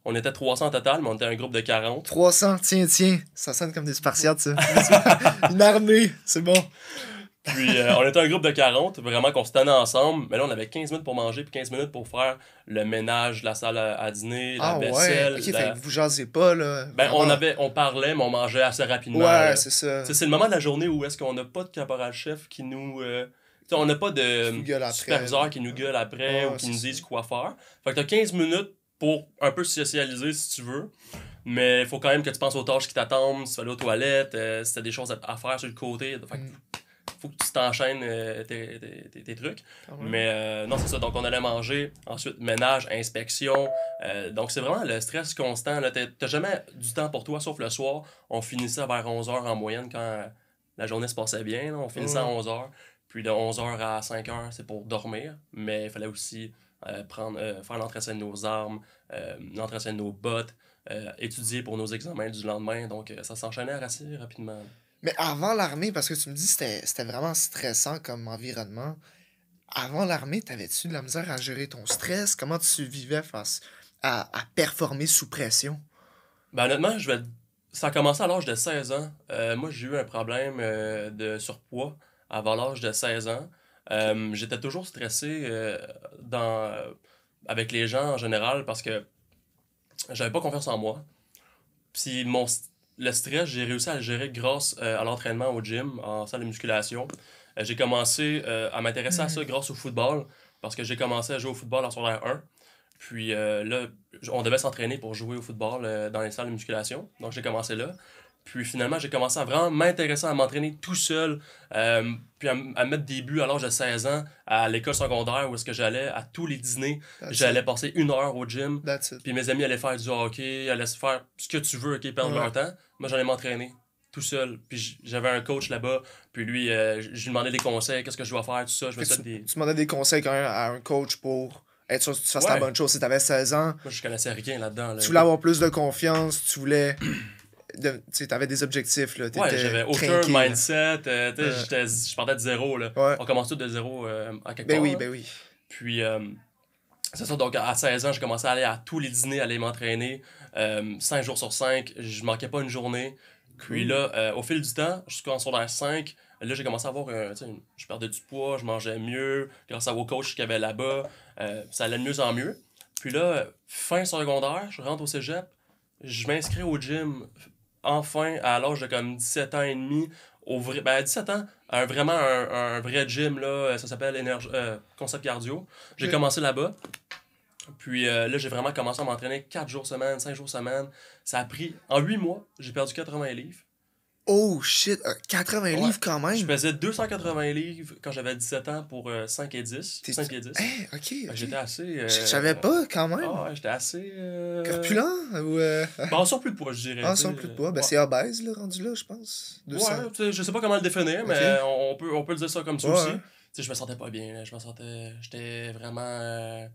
On était 300 en total, mais on était un groupe de 40. 300, tiens. Ça sonne comme des Spartiates, ça. Une armée, c'est bon. Puis on était un groupe de 40, vraiment qu'on se tenait ensemble. Mais là, on avait 15 minutes pour manger, puis 15 minutes pour faire le ménage, la salle à dîner, la vaisselle. Ok, fait que vous jasez pas, là. Ben, vraiment. on parlait, mais on mangeait assez rapidement. Ouais, là. c'est ça. T'sais, c'est le moment de la journée où est-ce qu'on n'a pas de caporal-chef qui nous... t'sais, on n'a pas Qui vous de gueule après. superviseur qui nous gueule après Ouais, ou qui c'est nous ça. dise quoi faire. Fait que t'as 15 minutes pour un peu socialiser si tu veux. Mais il faut quand même que tu penses aux tâches qui t'attendent, si tu vas aller aux toilettes, si t'as des choses à faire sur le côté. Fait que faut que tu t'enchaînes tes trucs. Quand même. Mais non, c'est ça. Donc, on allait manger. Ensuite, ménage, inspection. Donc, c'est vraiment le stress constant. Là. T'as jamais du temps pour toi, sauf le soir. On finissait vers 11h en moyenne quand la journée se passait bien. Là. On finissait à 11h. Puis de 11h à 5h, c'est pour dormir. Mais il fallait aussi faire l'entretien de nos armes, l'entretien de nos bottes, étudier pour nos examens du lendemain. Donc, ça s'enchaînait assez rapidement. Mais avant l'armée, parce que tu me dis que c'était vraiment stressant comme environnement, avant l'armée, t'avais-tu de la misère à gérer ton stress? Comment tu vivais face à performer sous pression? Ben honnêtement, ça a commencé à l'âge de 16 ans. Moi, j'ai eu un problème de surpoids avant l'âge de 16 ans. J'étais toujours stressé avec les gens en général parce que j'avais pas confiance en moi. Puis le stress, j'ai réussi à le gérer grâce à l'entraînement au gym, en salle de musculation. J'ai commencé à m'intéresser à ça grâce au football parce que j'ai commencé à jouer au football en secondaire 1. Puis là, on devait s'entraîner pour jouer au football dans les salles de musculation. Donc j'ai commencé là. Puis finalement, j'ai commencé à vraiment m'intéresser à m'entraîner tout seul. Puis à mettre des buts à l'âge de 16 ans à l'école secondaire où est-ce que j'allais à tous les dîners. J'allais passer 1 heure au gym. That's it. Puis mes amis allaient faire du hockey, allaient se faire ce que tu veux, ok, perdre leur temps. Moi, j'allais m'entraîner tout seul. Puis j'avais un coach là-bas. Puis lui, je lui demandais des conseils, qu'est-ce que je dois faire, tout ça. Je me Fait que faisais des... tu demandais des conseils quand même à un coach pour être sûr que tu fasses la Ouais. bonne chose. Si t'avais 16 ans, Moi, je connaissais rien là-dedans. Là. tu voulais avoir plus de confiance, tu voulais... Tu sais, t'avais des objectifs, là. Ouais, T'étais j'avais aucun craqué, là. mindset. Je partais de zéro. Là. Ouais. On commence tout de zéro à quelque Ben part. oui, là. ben oui. Puis, c'est ça, donc à 16 ans, j'ai commencé à aller à tous les dîners, aller m'entraîner. 5 jours sur 5, je manquais pas une journée. Puis là, au fil du temps, jusqu'en secondaire 5, là, j'ai commencé à avoir, je perdais du poids, je mangeais mieux, grâce au coach qu'il y avait là-bas, ça allait de mieux en mieux. Puis là, fin secondaire, je rentre au cégep, je m'inscris au gym, enfin, à l'âge de comme 17 ans et demi, à 17 ans, vraiment un vrai gym, là, ça s'appelle Concept Cardio. J'ai commencé là-bas. Puis là, j'ai vraiment commencé à m'entraîner 4 jours semaine, 5 jours semaine. Ça a pris, en 8 mois, j'ai perdu 80 livres. Oh shit, 80 Ouais. livres quand même. Je pesais 280 livres quand j'avais 17 ans pour 5 et 10. 5 pieds 10. Hein, ok. Fait que j'étais assez... Je savais pas quand même. Ah ouais, j'étais assez... Corpulent ou. En surplus de poids, je dirais. Ah, tu sans sais. plus de poids. Ben, Ouais. c'est obèse, là, rendu là, je pense. 200. Ouais, tu sais, je sais pas comment le définir, mais on peut le dire ça comme ça Ouais, aussi. ouais. Tu sais, je me sentais pas bien, là. J'étais vraiment...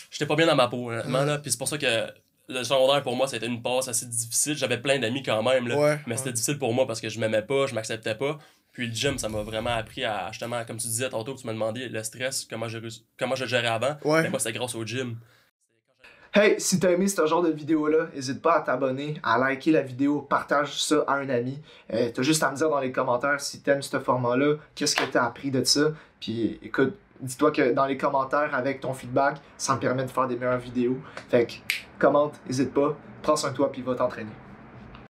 j'étais pas bien dans ma peau, honnêtement, là. Puis c'est pour ça que le secondaire, pour moi, c'était une passe assez difficile. J'avais plein d'amis quand même, là. Ouais, Mais c'était difficile pour moi parce que je m'aimais pas, je m'acceptais pas. Puis le gym, ça m'a vraiment appris à, justement, comme tu disais tantôt, tu m'as demandé le stress, comment je le gérais avant. Ouais. Mais moi, c'était grâce au gym. Hey, si t'as aimé ce genre de vidéo-là, n'hésite pas à t'abonner, à liker la vidéo, partage ça à un ami. T'as juste à me dire dans les commentaires si t'aimes ce format-là, qu'est-ce que t'as appris de ça. Puis écoute, dis-toi que dans les commentaires avec ton feedback, ça me permet de faire des meilleures vidéos. Fait que commente, n'hésite pas, prends soin de toi puis va t'entraîner.